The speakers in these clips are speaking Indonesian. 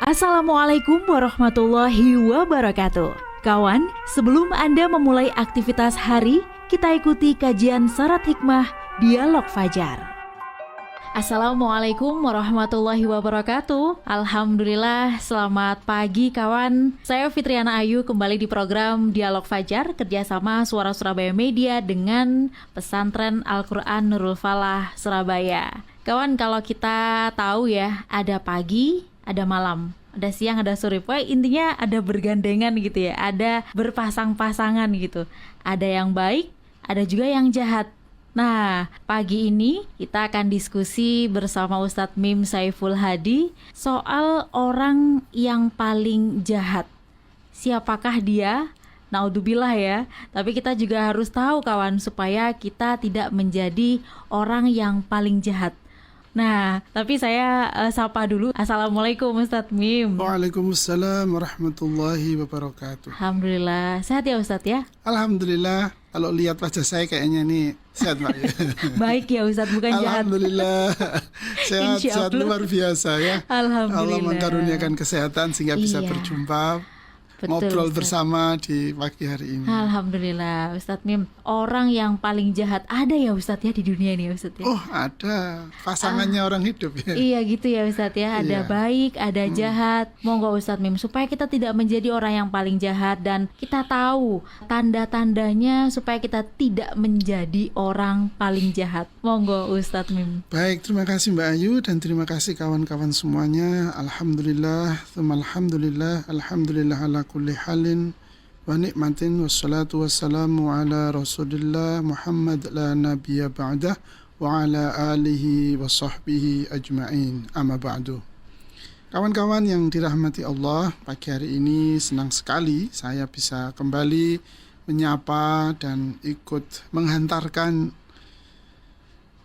Assalamualaikum warahmatullahi wabarakatuh. Kawan, sebelum Anda memulai aktivitas hari, kita ikuti kajian syarat hikmah Dialog Fajar. Assalamualaikum warahmatullahi wabarakatuh. Alhamdulillah, selamat pagi kawan. Saya Fitriana Ayu kembali di program Dialog Fajar kerjasama Suara Surabaya Media dengan Pesantren Al-Quran Nurul Falah Surabaya. Kawan, kalau kita tahu ya, ada pagi, ada malam, ada siang, ada sore. Pokoknya intinya ada bergandengan gitu ya, ada berpasang-pasangan gitu. Ada yang baik, ada juga yang jahat. Nah, pagi ini kita akan diskusi bersama Ustadz Mim Saiful Hadi soal orang yang paling jahat. Siapakah dia? Naudzubillah ya. Tapi kita juga harus tahu kawan, supaya kita tidak menjadi orang yang paling jahat. Nah, tapi saya sapa dulu. Assalamualaikum Ustadz Mim. Waalaikumsalam warahmatullahi wabarakatuh. Alhamdulillah, sehat ya Ustadz ya? Alhamdulillah, kalau lihat wajah saya kayaknya nih sehat Mbak. Baik ya Ustadz, bukan jahat. Alhamdulillah, sehat luar biasa ya. Alhamdulillah. Allah mengaruniakan kesehatan sehingga bisa berjumpa. Betul, ngobrol Ustaz. bersama di pagi hari ini. Alhamdulillah, Ustadz Mim. Orang yang paling jahat ada ya Ustadz ya di dunia ini Ustadz ya? Oh ada, pasangannya orang hidup ya. Iya gitu ya Ustadz ya, ada Iya. baik, ada jahat. Monggo Ustadz Mim, supaya kita tidak menjadi orang yang paling jahat dan kita tahu tanda-tandanya supaya kita tidak menjadi orang paling jahat. Monggo Ustadz Mim. Baik, terima kasih Mbak Ayu dan terima kasih kawan-kawan semuanya. Alhamdulillah, tsumma alhamdulillah, alhamdulillah ala kulli halin wa nikmatin wassalatu wassalamu ala Rasulillah Muhammad la nabiyya ba'dah wa ala alihi wa sahbihi ajma'in. Amma ba'du. Kawan-kawan yang dirahmati Allah, pagi hari ini senang sekali saya bisa kembali menyapa dan ikut menghantarkan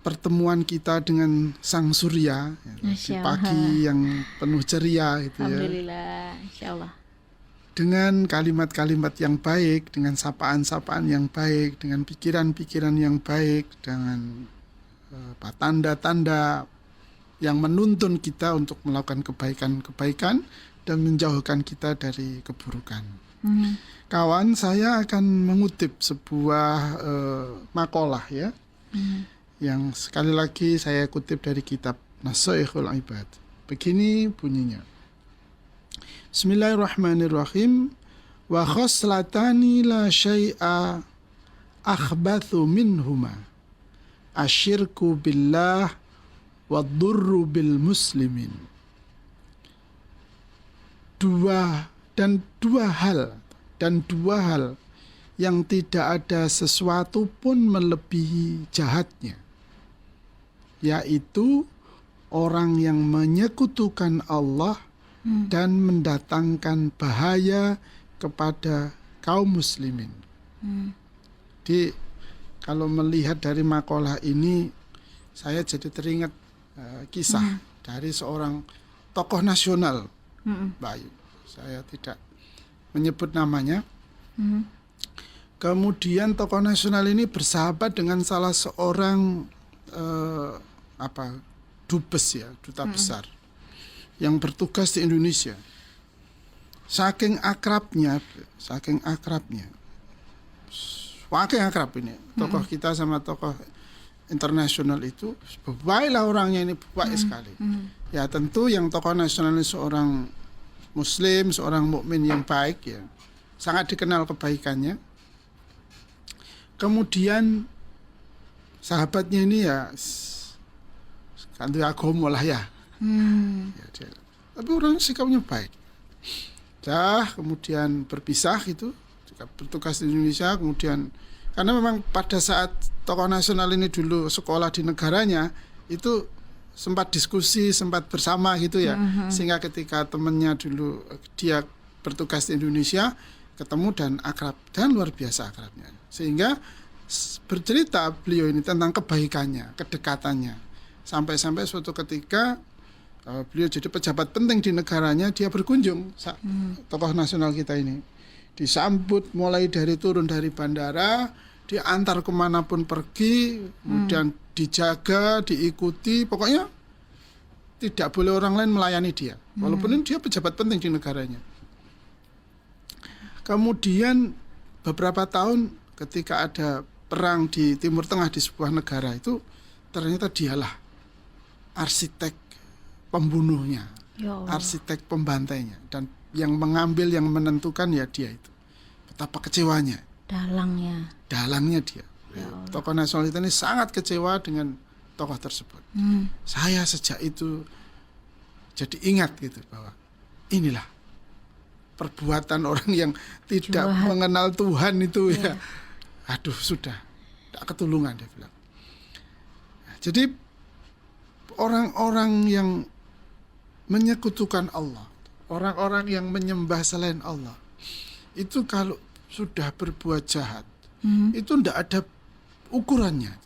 pertemuan kita dengan Sang Surya di Masya pagi Allah. yang penuh ceria gitu ya. Alhamdulillah, Insya Allah. Dengan kalimat-kalimat yang baik, dengan sapaan-sapaan yang baik, dengan pikiran-pikiran yang baik, dengan tanda-tanda yang menuntun kita untuk melakukan kebaikan-kebaikan dan menjauhkan kita dari keburukan. Kawan, saya akan mengutip sebuah makalah ya, yang sekali lagi saya kutip dari kitab Nasaihul Ibad. Begini bunyinya. Bismillahirrahmanirrahim. Wa khoslatani la syai'a akhbathu minhuma asyirku billah wa dhurru bil muslimin. Dua hal yang tidak ada sesuatu pun melebihi jahatnya, yaitu orang yang menyekutukan Allah dan mendatangkan bahaya kepada kaum muslimin. Jadi kalau melihat dari makalah ini, saya jadi teringat kisah dari seorang tokoh nasional, Mbak Ayu. Saya tidak menyebut namanya. Kemudian tokoh nasional ini bersahabat dengan salah seorang dubes ya, duta besar yang bertugas di Indonesia. Saking akrabnya, saking akrab ini tokoh kita sama tokoh internasional itu, baiklah orangnya ini, baik sekali. Ya tentu yang tokoh nasional ini seorang Muslim, seorang mukmin yang baik ya, sangat dikenal kebaikannya. Kemudian sahabatnya ini ya kanthi agama lah ya. Ya, tapi orang sikapnya baik. Kemudian berpisah gitu, juga bertugas di Indonesia. Kemudian karena memang pada saat tokoh nasional ini dulu sekolah di negaranya, itu sempat diskusi, sempat bersama gitu ya. Sehingga ketika temannya dulu dia bertugas di Indonesia, ketemu dan akrab, dan luar biasa akrabnya. Sehingga bercerita beliau ini tentang kebaikannya, kedekatannya. Sampai-sampai suatu ketika beliau jadi pejabat penting di negaranya, dia berkunjung, tokoh nasional kita ini disambut mulai dari turun dari bandara, diantar kemanapun pergi, kemudian dijaga, diikuti, pokoknya tidak boleh orang lain melayani dia, walaupun dia pejabat penting di negaranya. Kemudian beberapa tahun ketika ada perang di Timur Tengah di sebuah negara itu, ternyata dialah arsitek pembunuhnya, Ya Allah. arsitek pembantainya, dan yang mengambil, yang menentukan ya dia itu. Betapa kecewanya, dalangnya dia. Ya Allah. Tokoh nasionalis ini sangat kecewa dengan tokoh tersebut. Saya sejak itu jadi ingat gitu bahwa inilah perbuatan orang yang tidak Jahat. mengenal Tuhan itu ya. Aduh, sudah tak ketulungan, dia bilang. Jadi orang-orang yang menyekutukan Allah, orang-orang yang menyembah selain Allah, itu kalau sudah berbuat jahat, itu tidak ada ukurannya,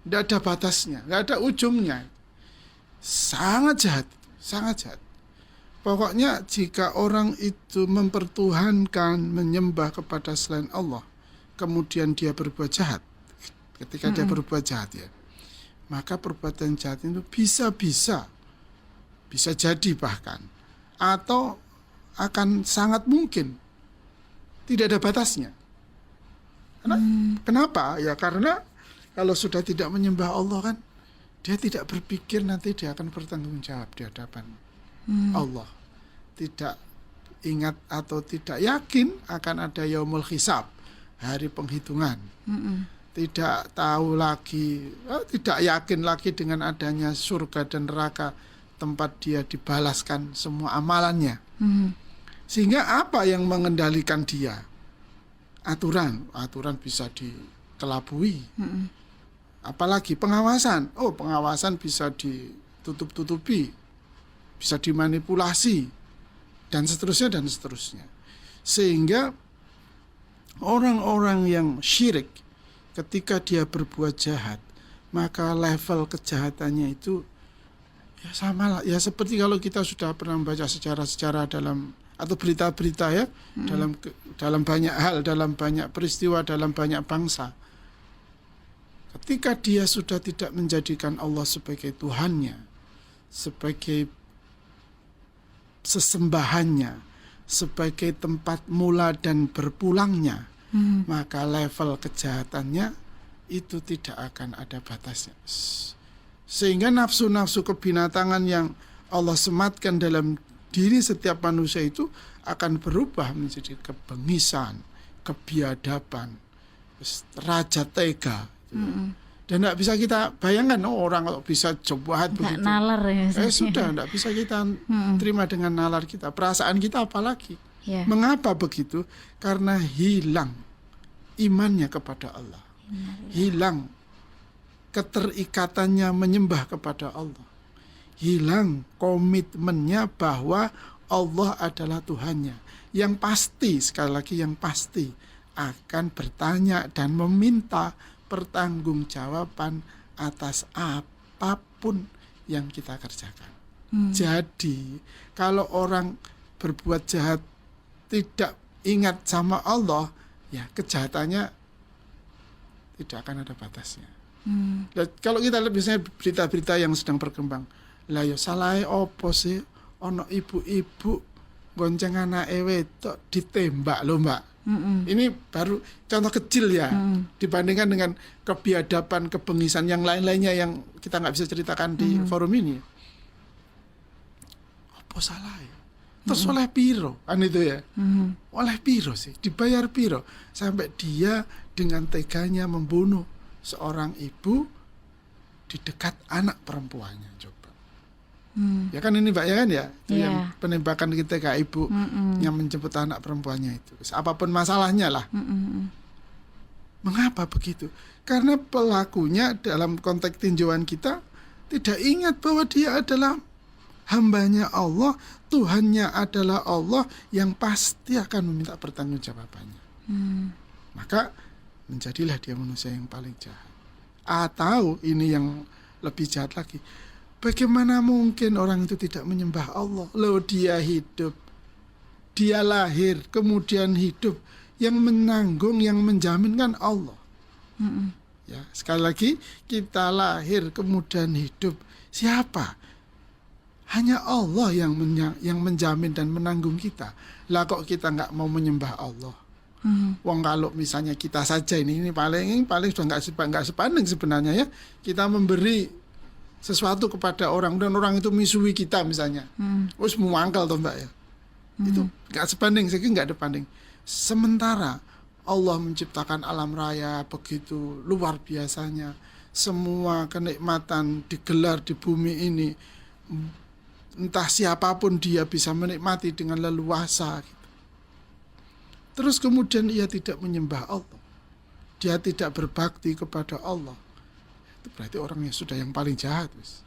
tidak ada batasnya, tidak ada ujungnya. Sangat jahat, sangat jahat. Pokoknya jika orang itu mempertuhankan, menyembah kepada selain Allah, kemudian dia berbuat jahat, ketika dia berbuat jahat ya, maka perbuatan jahat itu bisa jadi bahkan, atau akan sangat mungkin tidak ada batasnya. Kenapa? Ya karena kalau sudah tidak menyembah Allah kan, dia tidak berpikir nanti dia akan bertanggung jawab di hadapan Allah. Tidak ingat atau tidak yakin akan ada yaumul hisab, hari penghitungan. Tidak tahu lagi, tidak yakin lagi dengan adanya surga dan neraka, tempat dia dibalaskan semua amalannya. Sehingga apa yang mengendalikan dia? Aturan bisa dikelabui. Apalagi pengawasan. Oh, pengawasan bisa ditutup-tutupi, bisa dimanipulasi, dan seterusnya. Sehingga orang-orang yang syirik, ketika dia berbuat jahat, maka level kejahatannya itu ya sama lah. Ya seperti kalau kita sudah pernah membaca sejarah-sejarah dalam atau berita-berita ya, dalam banyak hal, dalam banyak peristiwa, dalam banyak bangsa. Ketika dia sudah tidak menjadikan Allah sebagai Tuhannya, sebagai sesembahannya, sebagai tempat mula dan berpulangnya, maka level kejahatannya itu tidak akan ada batasnya. Sehingga nafsu-nafsu kebinatangan yang Allah sematkan dalam diri setiap manusia itu akan berubah menjadi kebengisan, kebiadaban, raja tega. Dan tidak bisa kita bayangkan orang kalau bisa jahat begitu. Nalar ya. Sudah tidak bisa kita terima dengan nalar kita. Perasaan kita apalagi. Ya. Mengapa begitu? Karena hilang imannya kepada Allah. Hilang keterikatannya menyembah kepada Allah. Hilang komitmennya bahwa Allah adalah Tuhannya. Yang pasti, sekali lagi yang pasti, akan bertanya dan meminta pertanggungjawaban atas apapun yang kita kerjakan. Jadi, kalau orang berbuat jahat tidak ingat sama Allah, ya kejahatannya tidak akan ada batasnya. Dan kalau kita lihat biasanya berita-berita yang sedang berkembang, lah ya salahe opo sih ono ibu-ibu gonceng anake wedok ditembak loh Mbak. Ini baru contoh kecil ya, dibandingkan dengan kebiadaban, kebengisan yang lain-lainnya yang kita nggak bisa ceritakan di forum ini. Apa salah ya? Terus oleh piro kan itu ya? Oleh piro sih? Dibayar piro? Sampai dia dengan teganya membunuh seorang ibu di dekat anak perempuannya, coba. Ya kan ini Mbak ya kan ya, itu yang penembakan ketika ibu yang menjemput anak perempuannya itu, apapun masalahnya lah. Mengapa begitu? Karena pelakunya dalam konteks tinjauan kita tidak ingat bahwa dia adalah hambanya Allah, Tuhannya adalah Allah yang pasti akan meminta pertanggungjawabannya. Maka menjadilah dia manusia yang paling jahat. Atau ini yang lebih jahat lagi, bagaimana mungkin orang itu tidak menyembah Allah? Loh, dia hidup, dia lahir, kemudian hidup, yang menanggung, yang menjaminkan Allah. Ya, sekali lagi, kita lahir kemudian hidup. Siapa? hanya Allah yang menjamin dan menanggung kita. Lah kok kita nggak mau menyembah Allah? Wong kalau misalnya kita saja ini paling sudah nggak sebanding sebenarnya ya. Kita memberi sesuatu kepada orang dan orang itu misui kita misalnya. Wes muangkel toh Mbak ya. Itu nggak sebanding, saya kira nggak ada banding. Sementara Allah menciptakan alam raya begitu luar biasanya. Semua kenikmatan digelar di bumi ini. Entah siapapun dia bisa menikmati dengan leluasa. Gitu. Terus kemudian ia tidak menyembah Allah. Dia tidak berbakti kepada Allah. Itu berarti orang yang sudah yang paling jahat. Terus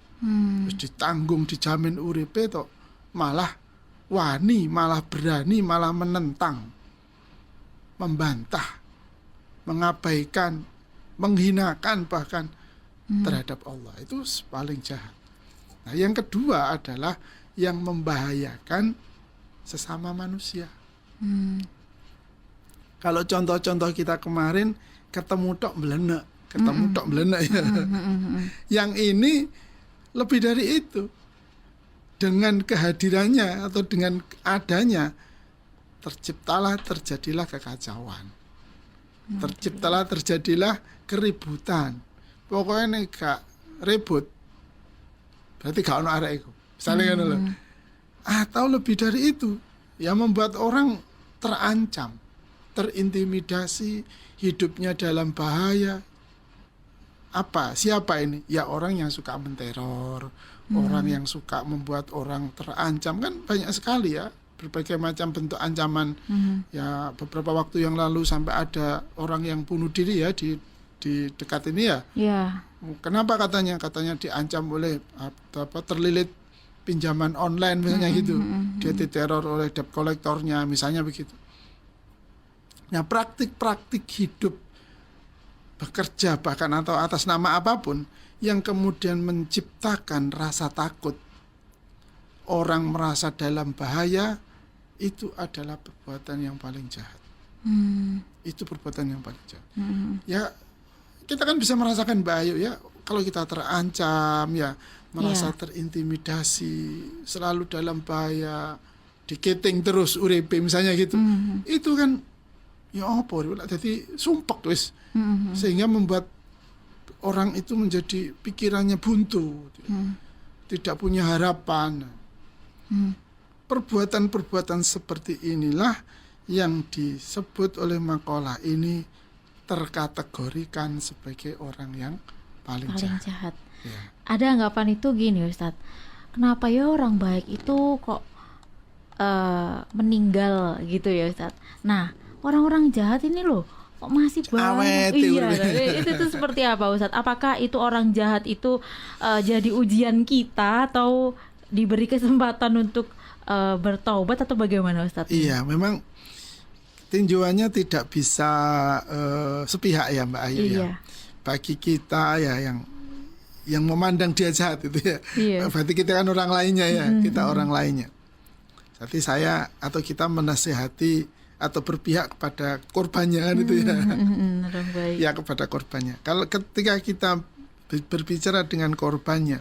ditanggung, dijamin uripe toh. Malah wani, malah berani, malah menentang. Membantah. Mengabaikan. Menghinakan bahkan terhadap Allah. Itu paling jahat. Nah, yang kedua adalah yang membahayakan sesama manusia. Kalau contoh-contoh kita kemarin ketemu tok melenek ya. Yang ini lebih dari itu. Dengan kehadirannya atau dengan adanya terjadilah kekacauan. Terjadilah keributan. Pokoknya nek gak ribut berarti gak ono arek iku. Misalnya kan lho. Atau lebih dari itu, yang membuat orang terancam, terintimidasi, hidupnya dalam bahaya. Apa? Siapa ini? Ya orang yang suka menteror, orang yang suka membuat orang terancam, kan banyak sekali ya, berbagai macam bentuk ancaman. Ya beberapa waktu yang lalu sampai ada orang yang bunuh diri ya di dekat ini ya. Kenapa katanya diancam oleh terlilit pinjaman online misalnya gitu. Dia diteror oleh debt kolektornya misalnya begitu. Nah, praktik-praktik hidup bekerja bahkan atau atas nama apapun yang kemudian menciptakan rasa takut, orang merasa dalam bahaya, itu adalah perbuatan yang paling jahat. Itu perbuatan yang paling jahat. Ya, kita kan bisa merasakan bahaya ya kalau kita terancam ya, merasa terintimidasi, selalu dalam bahaya, diketing terus uripe misalnya gitu. Itu kan ya apa jadi sumpek wis. Sehingga membuat orang itu menjadi pikirannya buntu. Tidak punya harapan. Perbuatan-perbuatan seperti inilah yang disebut oleh makalah ini terkategorikan sebagai orang yang paling jahat. Ya. Ada anggapan itu gini Ustadz, kenapa ya orang baik itu kok meninggal gitu ya Ustadz. Nah, orang-orang jahat ini loh kok masih banyak. Itu seperti apa Ustadz? Apakah itu orang jahat itu jadi ujian kita atau diberi kesempatan untuk bertaubat atau bagaimana Ustadz? Iya, memang tinjauannya tidak bisa sepihak ya Mbak Ayu ya. Bagi kita ya yang memandang dia jahat itu ya. Berarti kita kan orang lainnya ya, kita orang lainnya. Jadi saya atau kita menasihati atau berpihak kepada korbannya kan itu ya. Ya kepada korbannya. Kalau ketika kita berbicara dengan korbannya,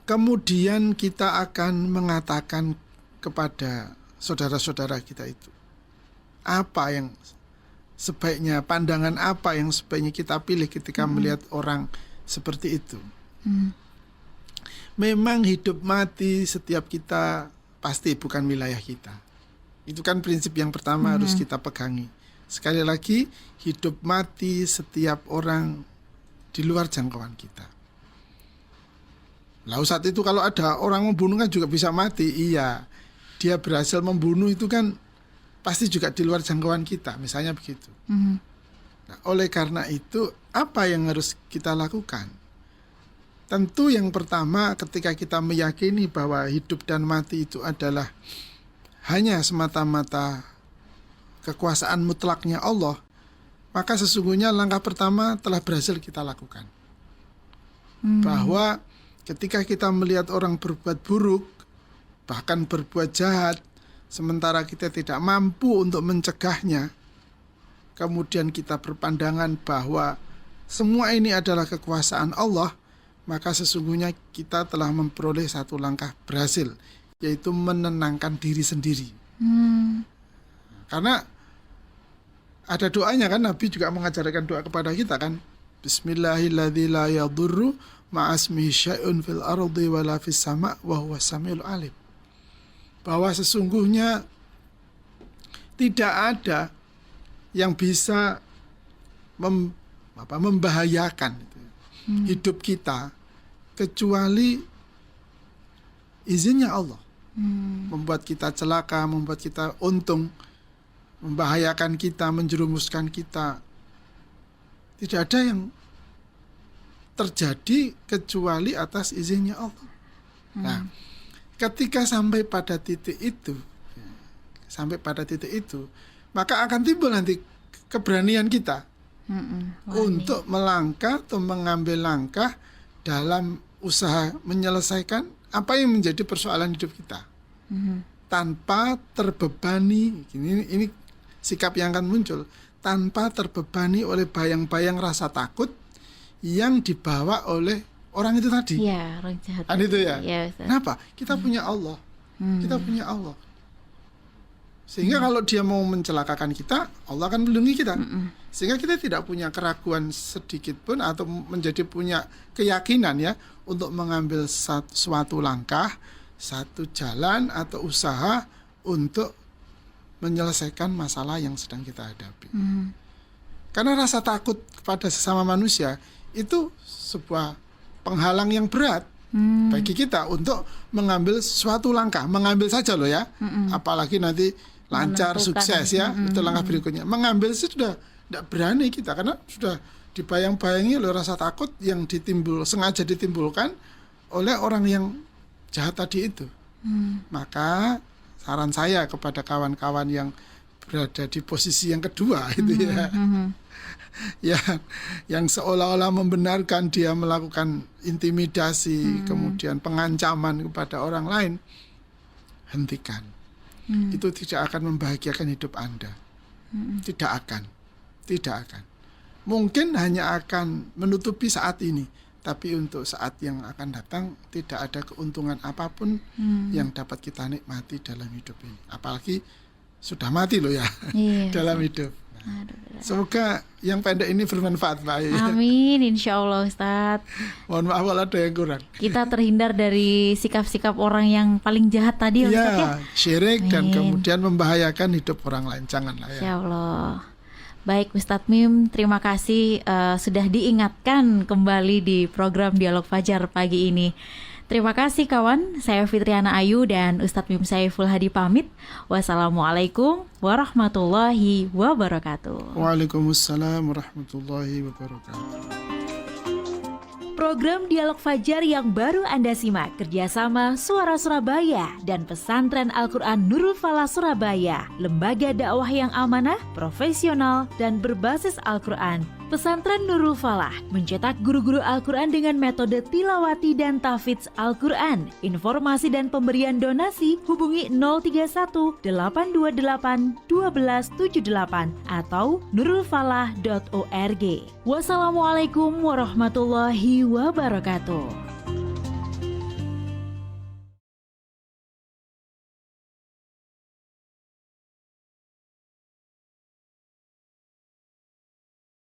kemudian kita akan mengatakan kepada saudara-saudara kita itu apa yang sebaiknya, pandangan apa yang sebaiknya kita pilih ketika melihat orang seperti itu. Memang hidup mati setiap kita pasti bukan wilayah kita. Itu kan prinsip yang pertama harus kita pegangi. Sekali lagi, hidup mati setiap orang di luar jangkauan kita. Lalu saat itu kalau ada orang membunuh kan juga bisa mati. Iya, dia berhasil membunuh itu kan pasti juga di luar jangkauan kita, misalnya begitu. Nah, oleh karena itu, apa yang harus kita lakukan? Tentu yang pertama ketika kita meyakini bahwa hidup dan mati itu adalah hanya semata-mata kekuasaan mutlaknya Allah, maka sesungguhnya langkah pertama telah berhasil kita lakukan. Bahwa ketika kita melihat orang berbuat buruk, bahkan berbuat jahat, sementara kita tidak mampu untuk mencegahnya, kemudian kita berpandangan bahwa semua ini adalah kekuasaan Allah, maka sesungguhnya kita telah memperoleh satu langkah berhasil, yaitu menenangkan diri sendiri. Karena ada doanya kan, Nabi juga mengajarkan doa kepada kita kan, Bismillahilladzi la yadurru ma'asmihi syai'un fil ardi wala fis sama' wa huwas samiul alim. Bahwa sesungguhnya tidak ada yang bisa membahayakan hidup kita kecuali izinnya Allah. Membuat kita celaka, membuat kita untung, membahayakan kita, menjerumuskan kita. Tidak ada yang terjadi kecuali atas izinnya Allah. Nah, ketika sampai pada titik itu, maka akan timbul nanti keberanian kita untuk melangkah atau mengambil langkah dalam usaha menyelesaikan apa yang menjadi persoalan hidup kita, tanpa terbebani. Ini sikap yang akan muncul, tanpa terbebani oleh bayang-bayang rasa takut yang dibawa oleh orang itu tadi. Ya, orang jahat. Itu ya. Ya, kenapa? Kita punya Allah. Kita punya Allah. Sehingga kalau dia mau mencelakakan kita, Allah akan melindungi kita. Sehingga kita tidak punya keraguan sedikit pun atau menjadi punya keyakinan ya untuk mengambil suatu langkah, satu jalan atau usaha untuk menyelesaikan masalah yang sedang kita hadapi. Karena rasa takut kepada sesama manusia itu sebuah penghalang yang berat bagi kita untuk mengambil suatu langkah, mengambil saja loh ya, apalagi nanti lancar, sukses ya, itu langkah berikutnya. Mengambil sih sudah tidak berani kita karena sudah dibayang-bayangi oleh rasa takut yang sengaja ditimbulkan oleh orang yang jahat tadi itu. Maka saran saya kepada kawan-kawan yang berada di posisi yang kedua itu ya, yang seolah-olah membenarkan dia melakukan intimidasi, kemudian pengancaman kepada orang lain, hentikan. Itu tidak akan membahagiakan hidup Anda. Tidak akan. Mungkin hanya akan menutupi saat ini, tapi untuk saat yang akan datang tidak ada keuntungan apapun yang dapat kita nikmati dalam hidup ini. Apalagi sudah mati loh ya, dalam hidup. Semoga yang pendek ini bermanfaat, Pak. Amin, insya Allah, Ustadz. Mohon maaf kalau ada yang kurang. Kita terhindar dari sikap-sikap orang yang paling jahat tadi, Ustadz ya. Syirik dan kemudian membahayakan hidup orang lain. Janganlah ya. Insya Allah. Baik, Ustadz Mim, terima kasih sudah diingatkan kembali di program Dialog Fajar pagi ini. Terima kasih kawan, saya Fitriana Ayu dan Ustadz Mim Saiful Hadi pamit. Wassalamualaikum warahmatullahi wabarakatuh. Waalaikumsalam warahmatullahi wabarakatuh. Program Dialog Fajar yang baru Anda simak kerjasama Suara Surabaya dan Pesantren Al-Quran Nurul Falah Surabaya, lembaga dakwah yang amanah, profesional, dan berbasis Al-Quran. Pesantren Nurul Falah mencetak guru-guru Al-Quran dengan metode tilawati dan tahfidz Al-Quran. Informasi dan pemberian donasi hubungi 031 828 1278 atau nurulfalah.org. Wassalamualaikum warahmatullahi wabarakatuh.